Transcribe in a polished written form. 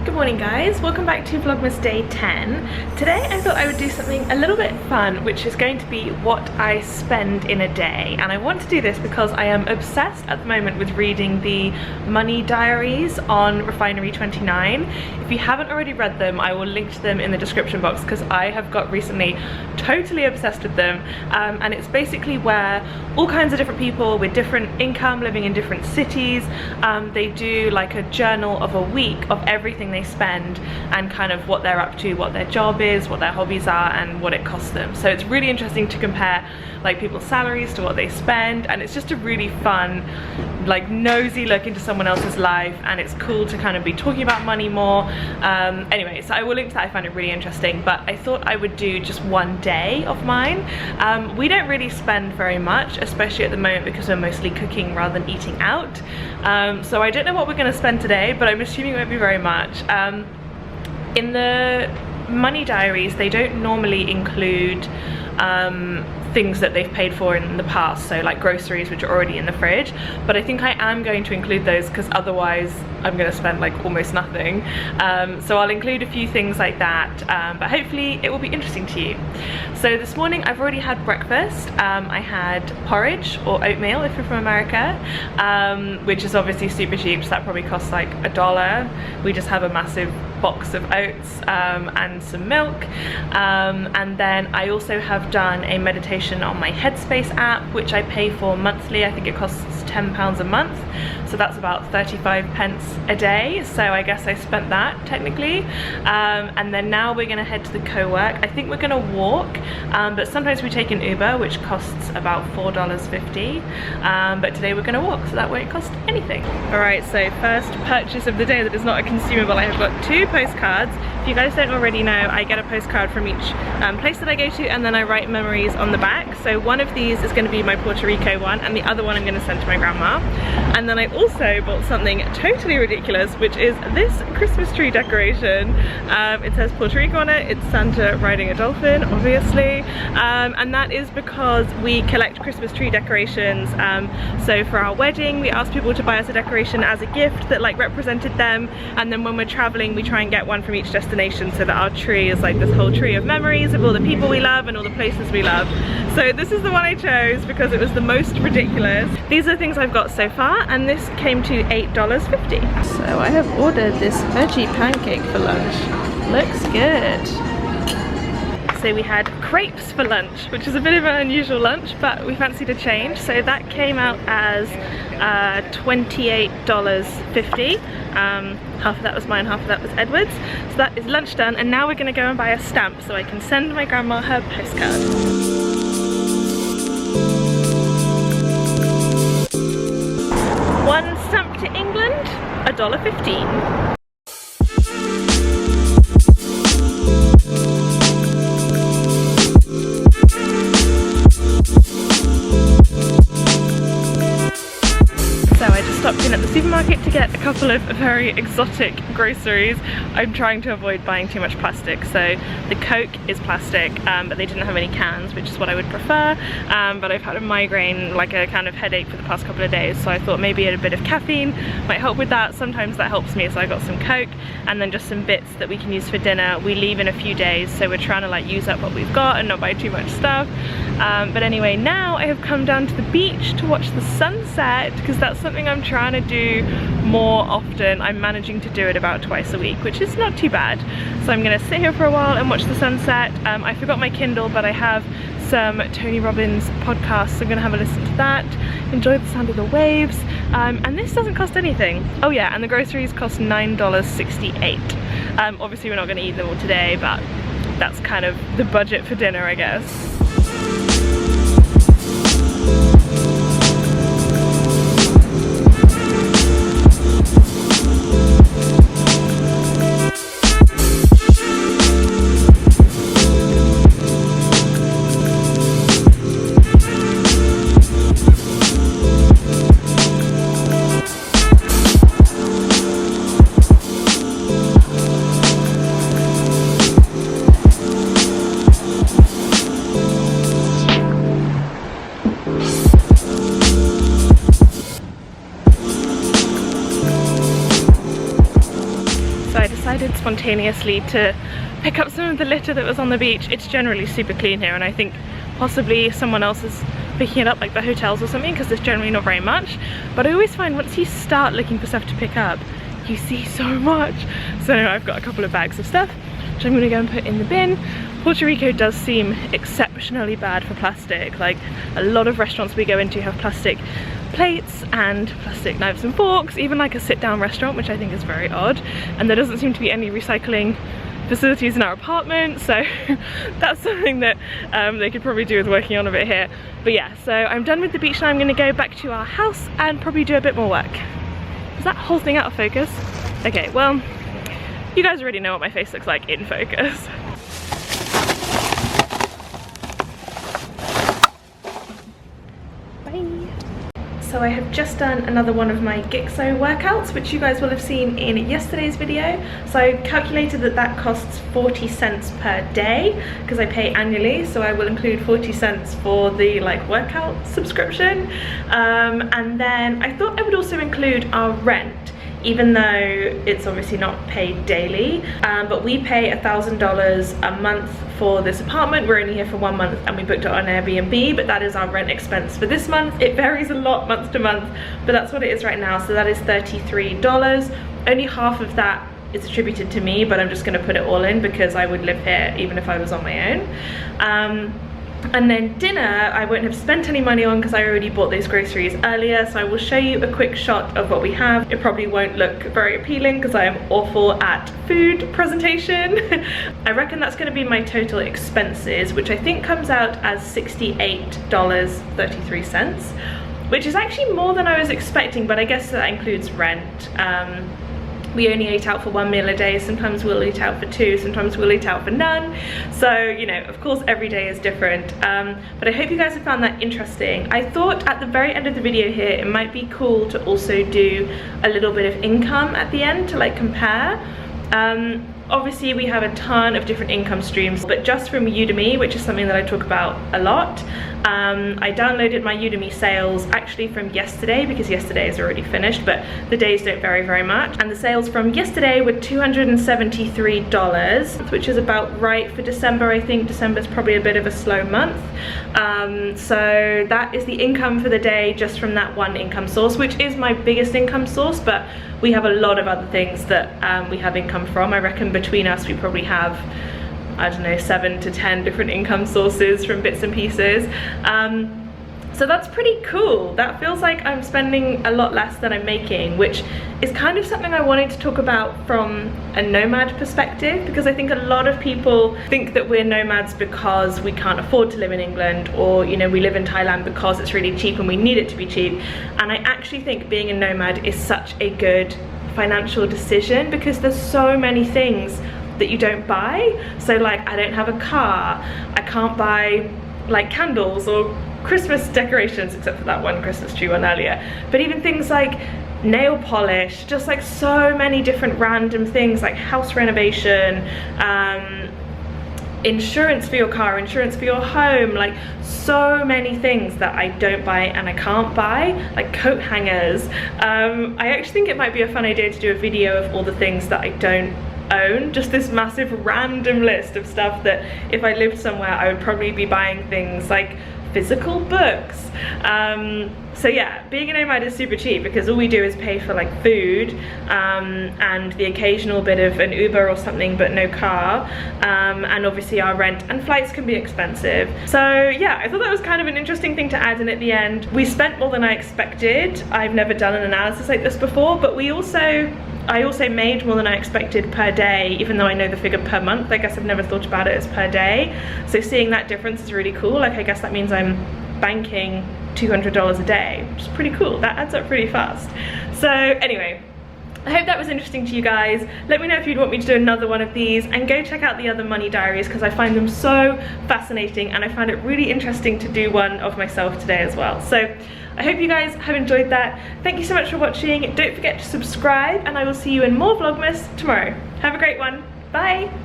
Good morning guys, welcome back to Vlogmas day 10. Today I thought I would do something a little bit fun, which is going to be what I spend in a day. And I want to do this because I am obsessed at the moment with reading the money diaries on Refinery 29. If you haven't already read them, I will link to them in the description box because I have got recently totally obsessed with them. And it's basically where all kinds of different people with different income living in different cities, they do like a journal of a week of everything they spend and kind of what they're up to, what their job is, what their hobbies are, and what it costs them. So it's really interesting to compare like people's salaries to what they spend, and it's just a really fun, like nosy look into someone else's life, and it's cool to kind of be talking about money more. Anyway, so I will link to that. I find it really interesting, but I thought I would do just one day of mine. We don't really spend very much, especially at the moment because we're mostly cooking rather than eating out. So I don't know what we're going to spend today, but I'm assuming it won't be very much. In the money diaries, they don't normally include things that they've paid for in the past, so like groceries which are already in the fridge, but I think I am going to include those because otherwise I'm going to spend like almost nothing. So I'll include a few things like that, but hopefully it will be interesting to you. So this morning I've already had breakfast. I had porridge or oatmeal if you're from America, which is obviously super cheap, so that probably costs like $1. We just have a massive box of oats and some milk, and then I also have done a meditation on my Headspace app, which I pay for monthly. I think it costs £10 a month, so that's about 35 pence a day, so I guess I spent that technically. And then now we're gonna head to the co-work. I think we're gonna walk, but sometimes we take an Uber, which costs about $4.50, but today we're gonna walk, so that won't cost anything. All right, so first purchase of the day that is not a consumable. I have got 2 postcards. If you guys don't already know, I get a postcard from each place that I go to, and then I write memories on the back. So one of these is going to be my Puerto Rico one, and the other one I'm going to send to my grandma. And then I also bought something totally ridiculous, which is this Christmas tree decoration. It says Puerto Rico on it. It's Santa riding a dolphin, obviously, and that is because we collect Christmas tree decorations. So for our wedding, we asked people to buy us a decoration as a gift that like represented them, and then when we're traveling, we try and get one from each destination so that our tree is like this whole tree of memories of all the people we love and all the places we love. So this is the one I chose because it was the most ridiculous. These are the things I've got so far, and this came to $8.50. So I have ordered this veggie pancake for lunch. Looks good. So we had crepes for lunch, which is a bit of an unusual lunch, but we fancied a change. So that came out as $28.50. Half of that was mine, half of that was Edward's. So that is lunch done, and now we're gonna go and buy a stamp so I can send my grandma her postcard. One stamp to England, $1.15. Stopped in at the supermarket to get a couple of very exotic groceries. I'm trying to avoid buying too much plastic, so the Coke is plastic, but they didn't have any cans, which is what I would prefer. But I've had a migraine, like a kind of headache for the past couple of days, so I thought maybe a bit of caffeine might help with that. Sometimes that helps me, so I got some Coke and then just some bits that we can use for dinner. We leave in a few days, so we're trying to like use up what we've got and not buy too much stuff. But anyway, now I have come down to the beach to watch the sunset because that's something I'm trying to do more often. I'm managing to do it about twice a week, which is not too bad. So I'm gonna sit here for a while and watch the sunset. I forgot my Kindle, but I have some Tony Robbins podcasts, so I'm gonna have a listen to that, enjoy the sound of the waves, and this doesn't cost anything. Oh yeah, and the groceries cost $9.68. Obviously we're not gonna eat them all today, but that's kind of the budget for dinner, I guess. decided spontaneously to pick up some of the litter that was on the beach. It's generally super clean here, and I think possibly someone else is picking it up, like the hotels or something, because there's generally not very much. But I always find once you start looking for stuff to pick up, you see so much. So I've got a couple of bags of stuff which I'm gonna go and put in the bin. Puerto Rico does seem exceptionally bad for plastic. Like, a lot of restaurants we go into have plastic plates and plastic knives and forks, even like a sit-down restaurant, which I think is very odd. And there doesn't seem to be any recycling facilities in our apartment, so that's something that they could probably do with working on a bit here. But yeah, so I'm done with the beach now. I'm gonna go back to our house and probably do a bit more work. Is that whole thing out of focus? Okay, well, you guys already know what my face looks like in focus. Bye. So I have just done another one of my Gixo workouts, which you guys will have seen in yesterday's video. So I calculated that that costs 40 cents per day because I pay annually, so I will include 40 cents for the workout subscription. And then I thought I would also include our rent, even though it's obviously not paid daily, but we pay $1,000 a month for this apartment. We're only here for 1 month and we booked it on Airbnb, but that is our rent expense for this month. It varies a lot month to month, but that's what it is right now. So that is $33. Only half of that is attributed to me, but I'm just gonna put it all in because I would live here even if I was on my own. And then dinner, I won't have spent any money on because I already bought those groceries earlier, so I will show you a quick shot of what we have. It probably won't look very appealing because I am awful at food presentation. I reckon that's going to be my total expenses, which I think comes out as $68.33, which is actually more than I was expecting, but I guess that includes rent. We only eat out for 1 meal a day. Sometimes we'll eat out for 2, sometimes we'll eat out for none. So, you know, of course every day is different. But I hope you guys have found that interesting. I thought at the very end of the video here, it might be cool to also do a little bit of income at the end to compare. Obviously we have a ton of different income streams, but just from Udemy, which is something that I talk about a lot, I downloaded my Udemy sales actually from yesterday because yesterday is already finished, but the days don't vary very much. And the sales from yesterday were $273, which is about right for December. I think December's probably a bit of a slow month. So that is the income for the day just from that one income source, which is my biggest income source, but we have a lot of other things that we have income from. I reckon between us we probably have, I don't know, 7 to 10 different income sources from bits and pieces. So that's pretty cool. That feels like I'm spending a lot less than I'm making, which is kind of something I wanted to talk about from a nomad perspective, because I think a lot of people think that we're nomads because we can't afford to live in England, or, you know, we live in Thailand because it's really cheap and we need it to be cheap. And I actually think being a nomad is such a good financial decision because there's so many things that you don't buy. So I don't have a car, I can't buy candles or Christmas decorations, except for that one Christmas tree one earlier, but even things like nail polish, just so many different random things, like house renovation, insurance for your car, insurance for your home, so many things that I don't buy and I can't buy, like coat hangers. I actually think it might be a fun idea to do a video of all the things that I don't own, just this massive random list of stuff that if I lived somewhere I would probably be buying things like physical books. So yeah, being a nomad is super cheap because all we do is pay for food and the occasional bit of an Uber or something, but no car, and obviously our rent and flights can be expensive. So yeah, I thought that was kind of an interesting thing to add in at the end. We spent more than I expected. I've never done an analysis like this before, but I also made more than I expected per day, even though I know the figure per month. I guess I've never thought about it as per day. So seeing that difference is really cool. I guess that means I'm banking $200 a day, which is pretty cool. That adds up pretty fast. So anyway, I hope that was interesting to you guys. Let me know if you'd want me to do another one of these, and go check out the other money diaries because I find them so fascinating, and I find it really interesting to do one of myself today as well. So I hope you guys have enjoyed that. Thank you so much for watching. Don't forget to subscribe, and I will see you in more Vlogmas tomorrow. Have a great one. Bye.